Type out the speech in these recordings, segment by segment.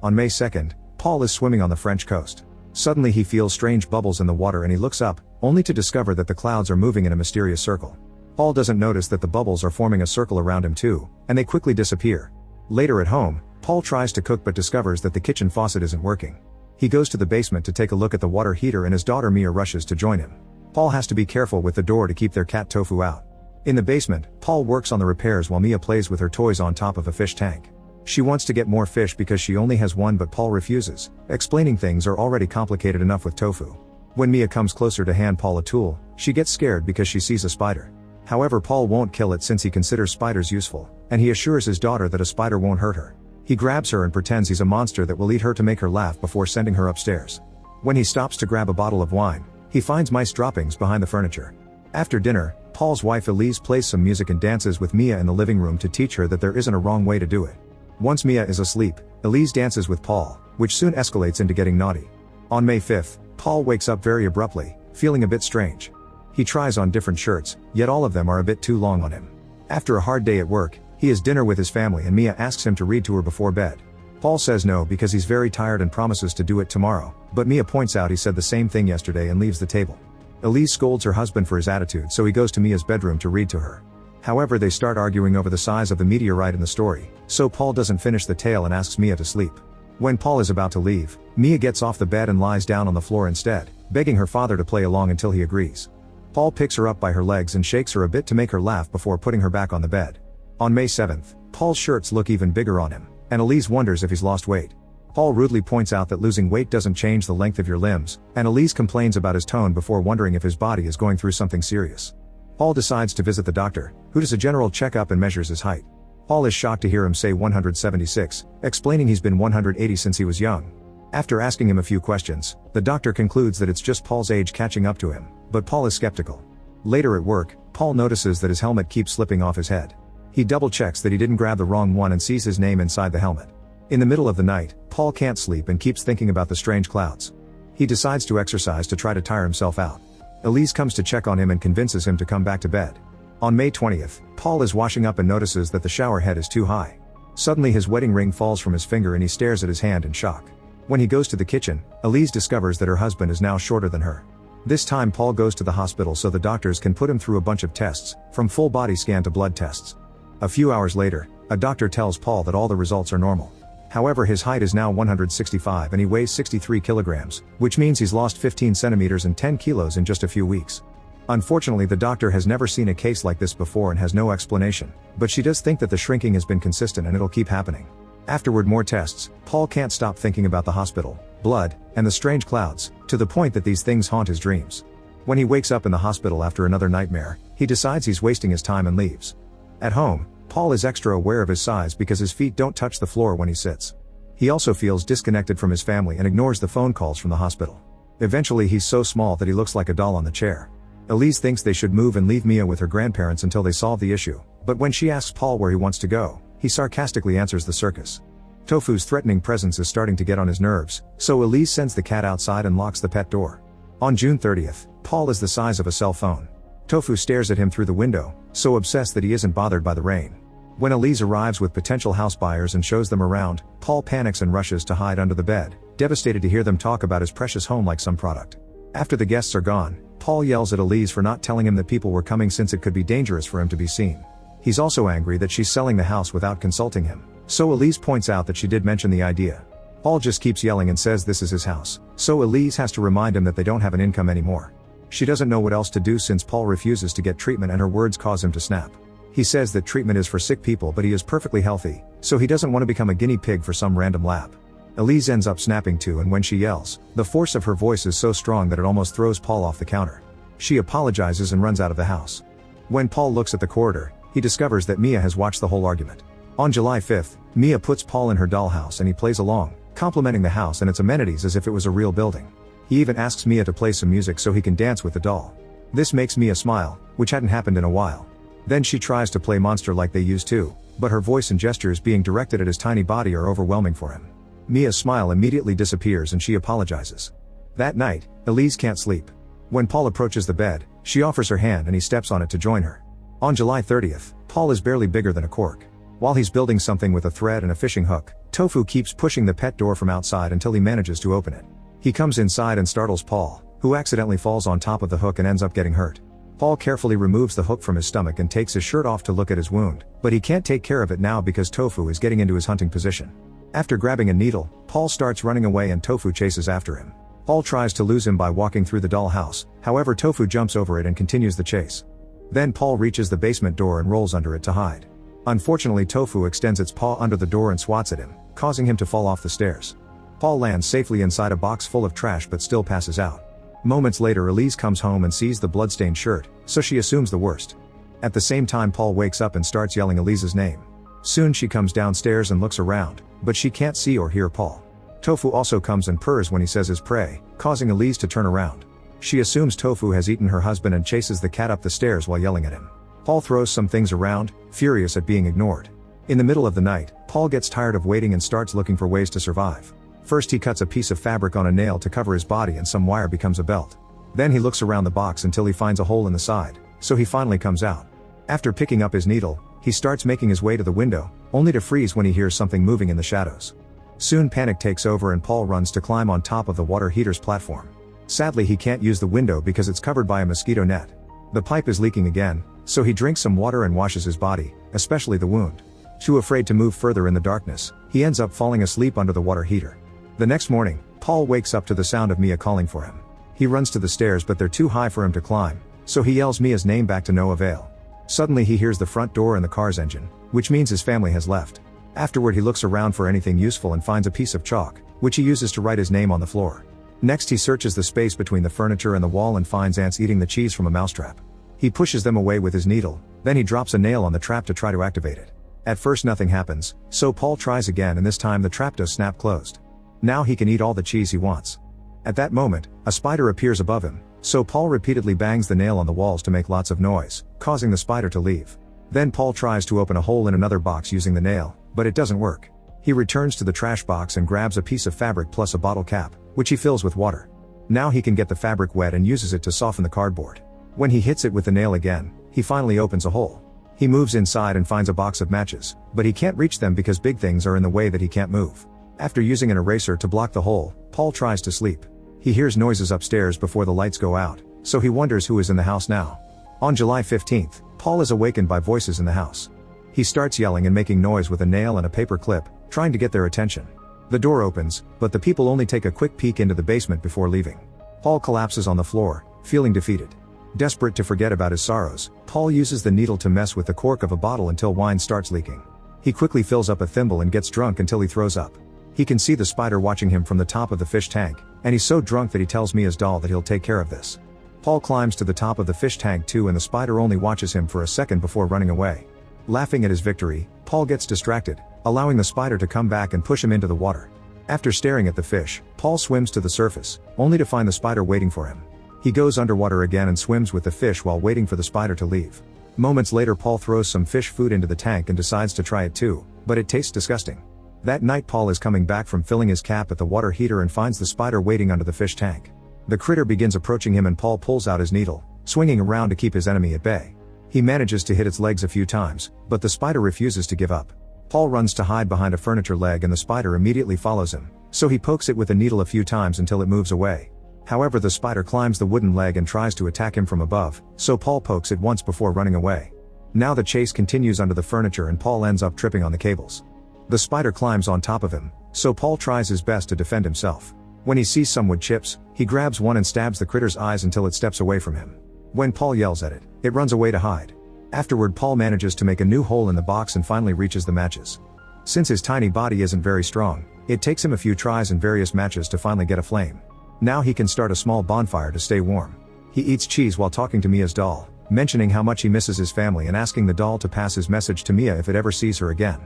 On May 2nd, Paul is swimming on the French coast. Suddenly he feels strange bubbles in the water and he looks up, only to discover that the clouds are moving in a mysterious circle. Paul doesn't notice that the bubbles are forming a circle around him too, and they quickly disappear. Later at home, Paul tries to cook but discovers that the kitchen faucet isn't working. He goes to the basement to take a look at the water heater and his daughter Mia rushes to join him. Paul has to be careful with the door to keep their cat Tofu out. In the basement, Paul works on the repairs while Mia plays with her toys on top of a fish tank. She wants to get more fish because she only has one, but Paul refuses, explaining things are already complicated enough with Tofu. When Mia comes closer to hand Paul a tool, she gets scared because she sees a spider. However, Paul won't kill it since he considers spiders useful, and he assures his daughter that a spider won't hurt her. He grabs her and pretends he's a monster that will eat her to make her laugh before sending her upstairs. When he stops to grab a bottle of wine, he finds mice droppings behind the furniture. After dinner, Paul's wife Élise plays some music and dances with Mia in the living room to teach her that there isn't a wrong way to do it. Once Mia is asleep, Élise dances with Paul, which soon escalates into getting naughty. On May 5th, Paul wakes up very abruptly, feeling a bit strange. He tries on different shirts, yet all of them are a bit too long on him. After a hard day at work, he has dinner with his family and Mia asks him to read to her before bed. Paul says no because he's very tired and promises to do it tomorrow, but Mia points out he said the same thing yesterday and leaves the table. Élise scolds her husband for his attitude, so he goes to Mia's bedroom to read to her. However, they start arguing over the size of the meteorite in the story, so Paul doesn't finish the tale and asks Mia to sleep. When Paul is about to leave, Mia gets off the bed and lies down on the floor instead, begging her father to play along until he agrees. Paul picks her up by her legs and shakes her a bit to make her laugh before putting her back on the bed. On May 7th, Paul's shirts look even bigger on him, and Élise wonders if he's lost weight. Paul rudely points out that losing weight doesn't change the length of your limbs, and Élise complains about his tone before wondering if his body is going through something serious. Paul decides to visit the doctor, who does a general checkup and measures his height. Paul is shocked to hear him say 176, explaining he's been 180 since he was young. After asking him a few questions, the doctor concludes that it's just Paul's age catching up to him, but Paul is skeptical. Later at work, Paul notices that his helmet keeps slipping off his head. He double checks that he didn't grab the wrong one and sees his name inside the helmet. In the middle of the night, Paul can't sleep and keeps thinking about the strange clouds. He decides to exercise to try to tire himself out. Élise comes to check on him and convinces him to come back to bed. On May 20th, Paul is washing up and notices that the shower head is too high. Suddenly his wedding ring falls from his finger and he stares at his hand in shock. When he goes to the kitchen, Élise discovers that her husband is now shorter than her. This time Paul goes to the hospital so the doctors can put him through a bunch of tests, from full body scan to blood tests. A few hours later, a doctor tells Paul that all the results are normal. However, his height is now 165 and he weighs 63 kilograms, which means he's lost 15 centimeters and 10 kilos in just a few weeks. Unfortunately, the doctor has never seen a case like this before and has no explanation, but she does think that the shrinking has been consistent and it'll keep happening. Afterward, more tests. Paul can't stop thinking about the hospital, blood, and the strange clouds, to the point that these things haunt his dreams. When he wakes up in the hospital after another nightmare, he decides he's wasting his time and leaves. At home, Paul is extra aware of his size because his feet don't touch the floor when he sits. He also feels disconnected from his family and ignores the phone calls from the hospital. Eventually he's so small that he looks like a doll on the chair. Élise thinks they should move and leave Mia with her grandparents until they solve the issue, but when she asks Paul where he wants to go, he sarcastically answers the circus. Tofu's threatening presence is starting to get on his nerves, so Élise sends the cat outside and locks the pet door. On June 30th, Paul is the size of a cell phone. Tofu stares at him through the window, so obsessed that he isn't bothered by the rain. When Élise arrives with potential house buyers and shows them around, Paul panics and rushes to hide under the bed, devastated to hear them talk about his precious home like some product. After the guests are gone, Paul yells at Élise for not telling him that people were coming since it could be dangerous for him to be seen. He's also angry that she's selling the house without consulting him, so Élise points out that she did mention the idea. Paul just keeps yelling and says this is his house, so Élise has to remind him that they don't have an income anymore. She doesn't know what else to do since Paul refuses to get treatment and her words cause him to snap. He says that treatment is for sick people but he is perfectly healthy, so he doesn't want to become a guinea pig for some random lab. Élise ends up snapping too, and when she yells, the force of her voice is so strong that it almost throws Paul off the counter. She apologizes and runs out of the house. When Paul looks at the corridor, he discovers that Mia has watched the whole argument. On July 5th, Mia puts Paul in her dollhouse and he plays along, complimenting the house and its amenities as if it was a real building. He even asks Mia to play some music so he can dance with the doll. This makes Mia smile, which hadn't happened in a while. Then she tries to play monster like they used to, but her voice and gestures being directed at his tiny body are overwhelming for him. Mia's smile immediately disappears and she apologizes. That night, Élise can't sleep. When Paul approaches the bed, she offers her hand and he steps on it to join her. On July 30th, Paul is barely bigger than a cork. While he's building something with a thread and a fishing hook, Tofu keeps pushing the pet door from outside until he manages to open it. He comes inside and startles Paul, who accidentally falls on top of the hook and ends up getting hurt. Paul carefully removes the hook from his stomach and takes his shirt off to look at his wound, but he can't take care of it now because Tofu is getting into his hunting position. After grabbing a needle, Paul starts running away and Tofu chases after him. Paul tries to lose him by walking through the dollhouse, however Tofu jumps over it and continues the chase. Then Paul reaches the basement door and rolls under it to hide. Unfortunately, Tofu extends its paw under the door and swats at him, causing him to fall off the stairs. Paul lands safely inside a box full of trash but still passes out. Moments later, Élise comes home and sees the bloodstained shirt, so she assumes the worst. At the same time, Paul wakes up and starts yelling Élise's name. Soon she comes downstairs and looks around, but she can't see or hear Paul. Tofu also comes and purrs when he says his prey, causing Élise to turn around. She assumes Tofu has eaten her husband and chases the cat up the stairs while yelling at him. Paul throws some things around, furious at being ignored. In the middle of the night, Paul gets tired of waiting and starts looking for ways to survive. First he cuts a piece of fabric on a nail to cover his body and some wire becomes a belt. Then he looks around the box until he finds a hole in the side, so he finally comes out. After picking up his needle, he starts making his way to the window, only to freeze when he hears something moving in the shadows. Soon panic takes over and Paul runs to climb on top of the water heater's platform. Sadly, he can't use the window because it's covered by a mosquito net. The pipe is leaking again, so he drinks some water and washes his body, especially the wound. Too afraid to move further in the darkness, he ends up falling asleep under the water heater. The next morning, Paul wakes up to the sound of Mia calling for him. He runs to the stairs but they're too high for him to climb, so he yells Mia's name back to no avail. Suddenly he hears the front door and the car's engine, which means his family has left. Afterward he looks around for anything useful and finds a piece of chalk, which he uses to write his name on the floor. Next he searches the space between the furniture and the wall and finds ants eating the cheese from a mousetrap. He pushes them away with his needle, then he drops a nail on the trap to try to activate it. At first nothing happens, so Paul tries again and this time the trap does snap closed. Now he can eat all the cheese he wants. At that moment, a spider appears above him, so Paul repeatedly bangs the nail on the walls to make lots of noise, causing the spider to leave. Then Paul tries to open a hole in another box using the nail, but it doesn't work. He returns to the trash box and grabs a piece of fabric plus a bottle cap, which he fills with water. Now he can get the fabric wet and uses it to soften the cardboard. When he hits it with the nail again, he finally opens a hole. He moves inside and finds a box of matches, but he can't reach them because big things are in the way that he can't move. After using an eraser to block the hole, Paul tries to sleep. He hears noises upstairs before the lights go out, so he wonders who is in the house now. On July 15th, Paul is awakened by voices in the house. He starts yelling and making noise with a nail and a paper clip, trying to get their attention. The door opens, but the people only take a quick peek into the basement before leaving. Paul collapses on the floor, feeling defeated. Desperate to forget about his sorrows, Paul uses the needle to mess with the cork of a bottle until wine starts leaking. He quickly fills up a thimble and gets drunk until he throws up. He can see the spider watching him from the top of the fish tank, and he's so drunk that he tells Mia's doll that he'll take care of this. Paul climbs to the top of the fish tank too and the spider only watches him for a second before running away. Laughing at his victory, Paul gets distracted, allowing the spider to come back and push him into the water. After staring at the fish, Paul swims to the surface, only to find the spider waiting for him. He goes underwater again and swims with the fish while waiting for the spider to leave. Moments later Paul throws some fish food into the tank and decides to try it too, but it tastes disgusting. That night Paul is coming back from filling his cap at the water heater and finds the spider waiting under the fish tank. The critter begins approaching him and Paul pulls out his needle, swinging around to keep his enemy at bay. He manages to hit its legs a few times, but the spider refuses to give up. Paul runs to hide behind a furniture leg and the spider immediately follows him, so he pokes it with a needle a few times until it moves away. However, the spider climbs the wooden leg and tries to attack him from above, so Paul pokes it once before running away. Now the chase continues under the furniture and Paul ends up tripping on the cables. The spider climbs on top of him, so Paul tries his best to defend himself. When he sees some wood chips, he grabs one and stabs the critter's eyes until it steps away from him. When Paul yells at it, it runs away to hide. Afterward Paul manages to make a new hole in the box and finally reaches the matches. Since his tiny body isn't very strong, it takes him a few tries and various matches to finally get a flame. Now he can start a small bonfire to stay warm. He eats cheese while talking to Mia's doll, mentioning how much he misses his family and asking the doll to pass his message to Mia if it ever sees her again.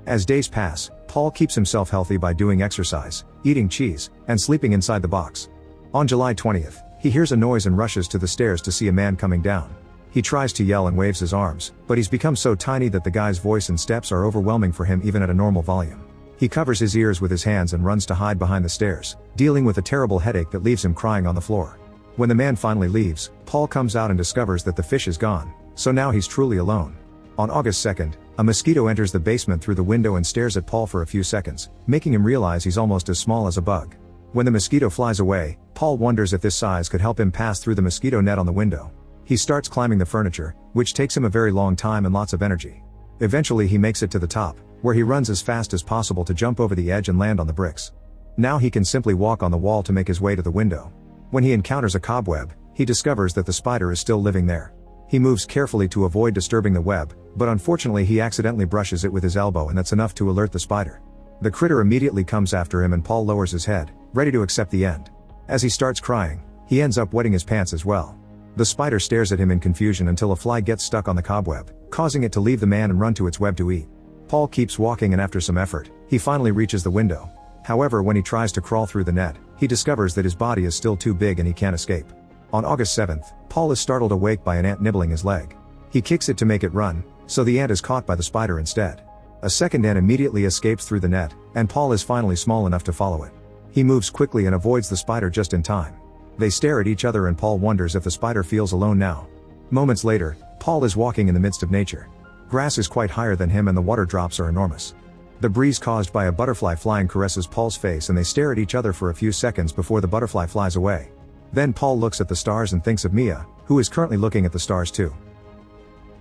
As days pass, Paul keeps himself healthy by doing exercise, eating cheese, and sleeping inside the box. On July 20th, he hears a noise and rushes to the stairs to see a man coming down. He tries to yell and waves his arms, but he's become so tiny that the guy's voice and steps are overwhelming for him even at a normal volume. He covers his ears with his hands and runs to hide behind the stairs, dealing with a terrible headache that leaves him crying on the floor. When the man finally leaves, Paul comes out and discovers that the fish is gone, so now he's truly alone. On August 2nd, a mosquito enters the basement through the window and stares at Paul for a few seconds, making him realize he's almost as small as a bug. When the mosquito flies away, Paul wonders if this size could help him pass through the mosquito net on the window. He starts climbing the furniture, which takes him a very long time and lots of energy. Eventually he makes it to the top, where he runs as fast as possible to jump over the edge and land on the bricks. Now he can simply walk on the wall to make his way to the window. When he encounters a cobweb, he discovers that the spider is still living there. He moves carefully to avoid disturbing the web, but unfortunately he accidentally brushes it with his elbow, and that's enough to alert the spider. The critter immediately comes after him and Paul lowers his head, ready to accept the end. As he starts crying, he ends up wetting his pants as well. The spider stares at him in confusion until a fly gets stuck on the cobweb, causing it to leave the man and run to its web to eat. Paul keeps walking, and after some effort, he finally reaches the window. However, when he tries to crawl through the net, he discovers that his body is still too big and he can't escape. On August 7th, Paul is startled awake by an ant nibbling his leg. He kicks it to make it run, so the ant is caught by the spider instead. A second ant immediately escapes through the net, and Paul is finally small enough to follow it. He moves quickly and avoids the spider just in time. They stare at each other and Paul wonders if the spider feels alone now. Moments later, Paul is walking in the midst of nature. Grass is quite higher than him and the water drops are enormous. The breeze caused by a butterfly flying caresses Paul's face, and they stare at each other for a few seconds before the butterfly flies away. Then Paul looks at the stars and thinks of Mia, who is currently looking at the stars too.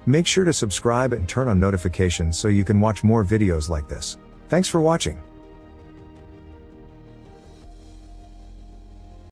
Make sure to subscribe and turn on notifications so you can watch more videos like this. Thanks for watching.